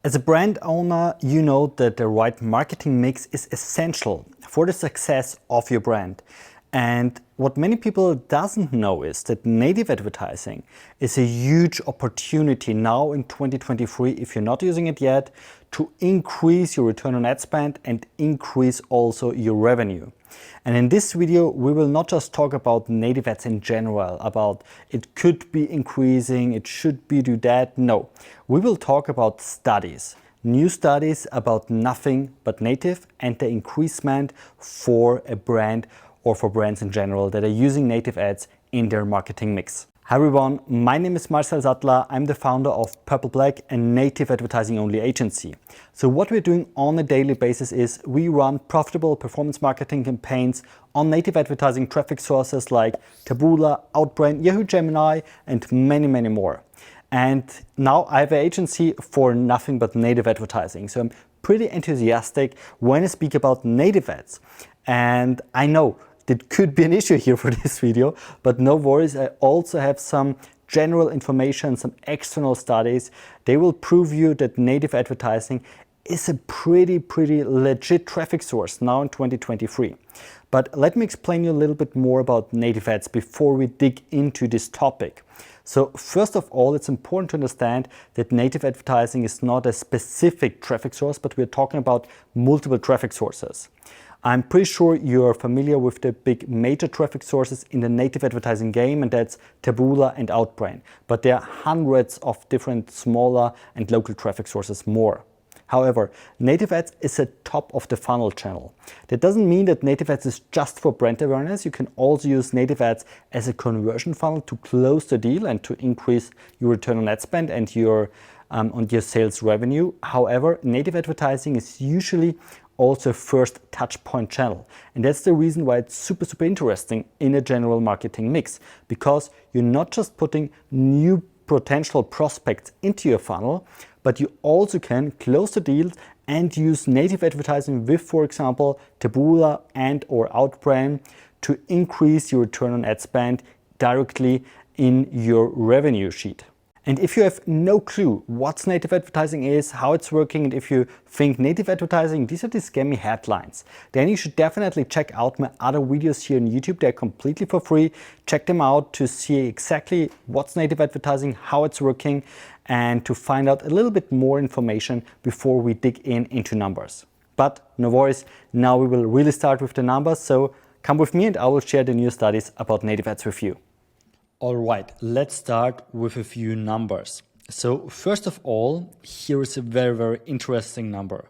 As a brand owner, you know that the right marketing mix is essential for the success of your brand. And what many people doesn't know is that native advertising is a huge opportunity now in 2023, if you're not using it yet, to increase your return on ad spend and increase also your revenue. And in this video, we will not just talk about native ads in general, about it could be increasing, it should be do that. No, we will talk about studies, new studies about nothing but native and the increasement for a brand or for brands in general that are using native ads in their marketing mix. Hi everyone, my name is Marcel Sattler. I'm the founder of PurpleBlack, a native advertising only agency. So what we're doing on a daily basis is we run profitable performance marketing campaigns on native advertising traffic sources like Taboola, Outbrain, Yahoo Gemini, and many, many more. And now I have an agency for nothing but native advertising. So I'm pretty enthusiastic when I speak about native ads. And I know it could be an issue here for this video, but no worries. I also have some general information, some external studies. They will prove you that native advertising is a pretty legit traffic source now in 2023. But let me explain you a little bit more about native ads before we dig into this topic. So first of all, it's important to understand that native advertising is not a specific traffic source, but we're talking about multiple traffic sources. I'm pretty sure you're familiar with the big major traffic sources in the native advertising game, and that's Taboola and Outbrain. But there are hundreds of different smaller and local traffic sources more. However, native ads is a top of the funnel channel. That doesn't mean that native ads is just for brand awareness. You can also use native ads as a conversion funnel to close the deal and to increase your return on ad spend and your on your sales revenue. However, native advertising is usually also first touch point channel. And that's the reason why it's super interesting in a general marketing mix, because you're not just putting new potential prospects into your funnel, but you also can close the deals and use native advertising with, for example, Taboola and or Outbrain to increase your return on ad spend directly in your revenue sheet. And if you have no clue what native advertising is, how it's working, and if you think native advertising, these are the scammy headlines, then you should definitely check out my other videos here on YouTube. They're completely for free. Check them out to see exactly what's native advertising, how it's working, and to find out a little bit more information before we dig into numbers. But no worries, now we will really start with the numbers. So come with me and I will share the new studies about native ads with you. All right, let's start with a few numbers. So first of all, here is a very interesting number.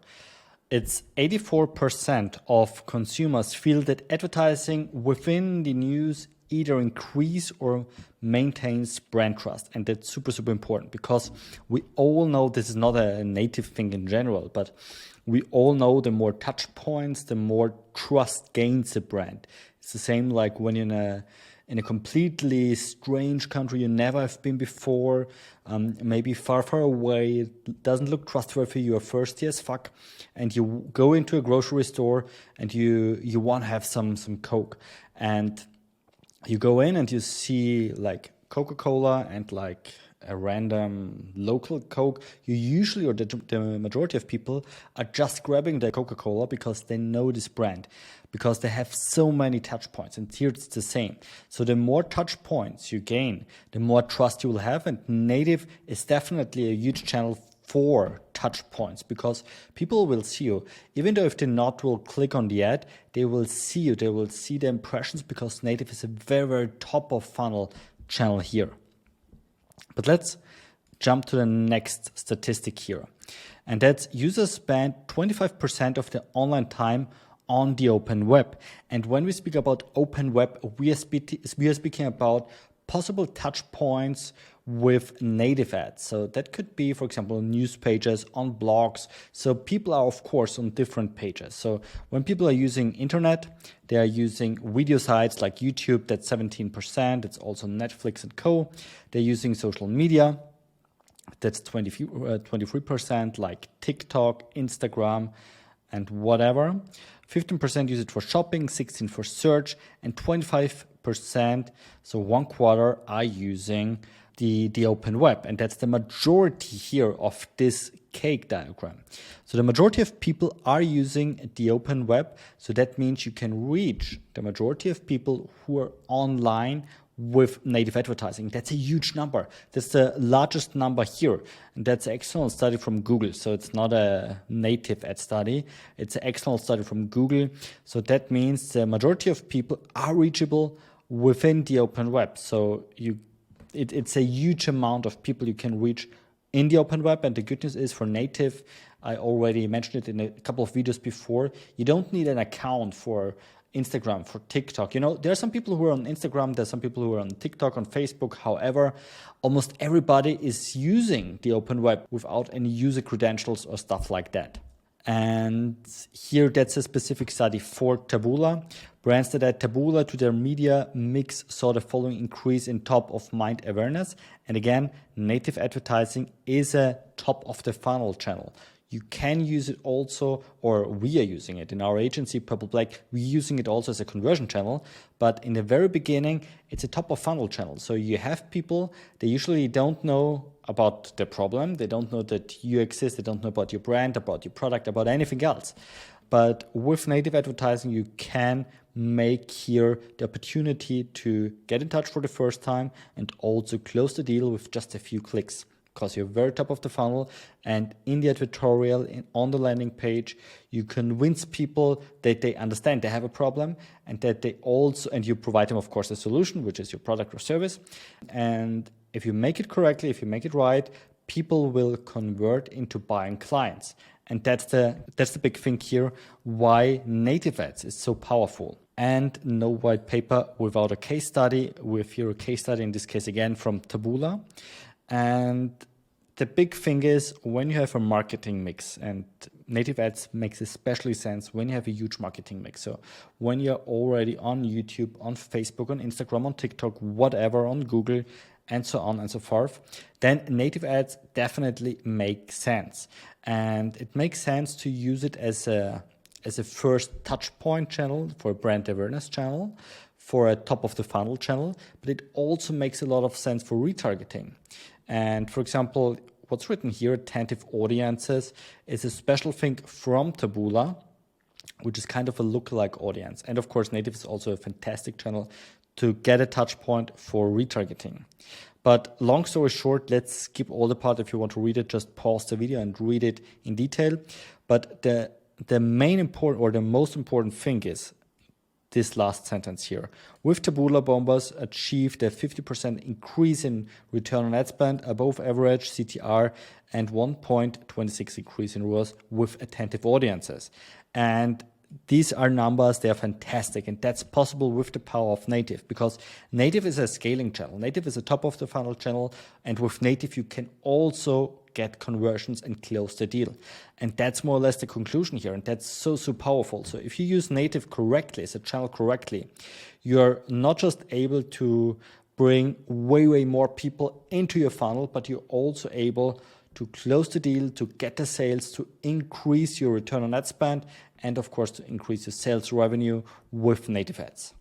It's 84% of consumers feel that advertising within the news either increase or maintains brand trust. And that's super important, because we all know this is not a native thing in general, but we all know the more touch points, the more trust gains a brand. It's the same like when you're in a completely strange country you never have been before, maybe far away, it doesn't look trustworthy, you're thirsty as fuck, and you go into a grocery store and you want to have some Coke, and you go in and you see like Coca-Cola and like a random local Coke. You usually, or the majority of people, are just grabbing the Coca-Cola because they know this brand, because they have so many touch points. And here it's the same. So the more touch points you gain, the more trust you will have. And native is definitely a huge channel for touch points, because people will see you. Even though if they not will click on the ad, they will see you. They will see the impressions, because native is a very top of funnel channel here. But let's jump to the next statistic here. And that's users spend 25% of their online time on the open web. And when we speak about open web, we are speaking about possible touch points with native ads. So that could be, for example, news pages, on blogs. So people are, of course, on different pages. So when people are using internet, they are using video sites like YouTube, that's 17%. It's also Netflix and co. They're using social media, that's 23%, like TikTok, Instagram, and whatever. 15% use it for shopping, 16% for search, and 25%, so 1/4, are using the open web. And that's the majority here of this cake diagram. So the majority of people are using the open web. So that means you can reach the majority of people who are online with native advertising. That's a huge number. That's the largest number here. And that's an external study from Google. So it's not a native ad study. It's an external study from Google. So that means the majority of people are reachable within the open web. So it's a huge amount of people you can reach in the open web. And the good news is for native, I already mentioned it in a couple of videos before, you don't need an account for Instagram, for TikTok. There are some people who are on Instagram, there's some people who are on TikTok, on Facebook. However, almost everybody is using the open web without any user credentials or stuff like that. And here, that's a specific study for Taboola. Brands that add Taboola to their media mix saw the following increase in top of mind awareness. And again, native advertising is a top of the funnel channel. You can use it also, or we are using it in our agency, PurpleBlack. We're using it also as a conversion channel. But in the very beginning, it's a top of funnel channel. So you have people, they usually don't know about the problem. They don't know that you exist. They don't know about your brand, about your product, about anything else. But with native advertising, you can make here the opportunity to get in touch for the first time and also close the deal with just a few clicks, because you're very top of the funnel. And in the advertorial, on the landing page, you convince people that they understand they have a problem and that they also, and you provide them, of course, a solution, which is your product or service. And if you make it correctly, if you make it right, people will convert into buying clients. And that's the big thing here, why native ads is so powerful. And no white paper without a case study. With here a case study, in this case again from Taboola. And the big thing is when you have a marketing mix, and native ads makes especially sense when you have a huge marketing mix. So when you're already on YouTube, on Facebook, on Instagram, on TikTok, whatever, on Google, and so on and so forth, then native ads definitely make sense. And it makes sense to use it as a first touch point channel, for a brand awareness channel, for a top of the funnel channel, but it also makes a lot of sense for retargeting. And for example, what's written here, attentive audiences, is a special thing from Taboola, which is kind of a lookalike audience. And of course, native is also a fantastic channel to get a touch point for retargeting. But long story short, let's skip all the part. If you want to read it, just pause the video and read it in detail. But the main important, or the most important thing is this last sentence here. With Taboola, Bombas achieved a 50% increase in return on ad spend, above average CTR, and 1.26 increase in ROAS with attentive audiences. And these are numbers, they are fantastic, and that's possible with the power of native, because native is a scaling channel. Native is a top of the funnel channel, and with native you can also get conversions and close the deal. And that's more or less the conclusion here, and that's so powerful. So if you use native correctly, as a channel correctly, you're not just able to bring way more people into your funnel, but you're also able to close the deal, to get the sales, to increase your return on ad spend, and of course to increase your sales revenue with native ads.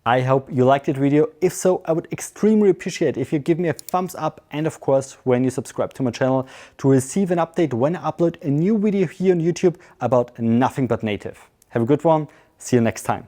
I hope you liked that video. If so, I would extremely appreciate if you give me a thumbs up, and of course when you subscribe to my channel to receive an update when I upload a new video here on YouTube about nothing but native. Have a good one. See you next time.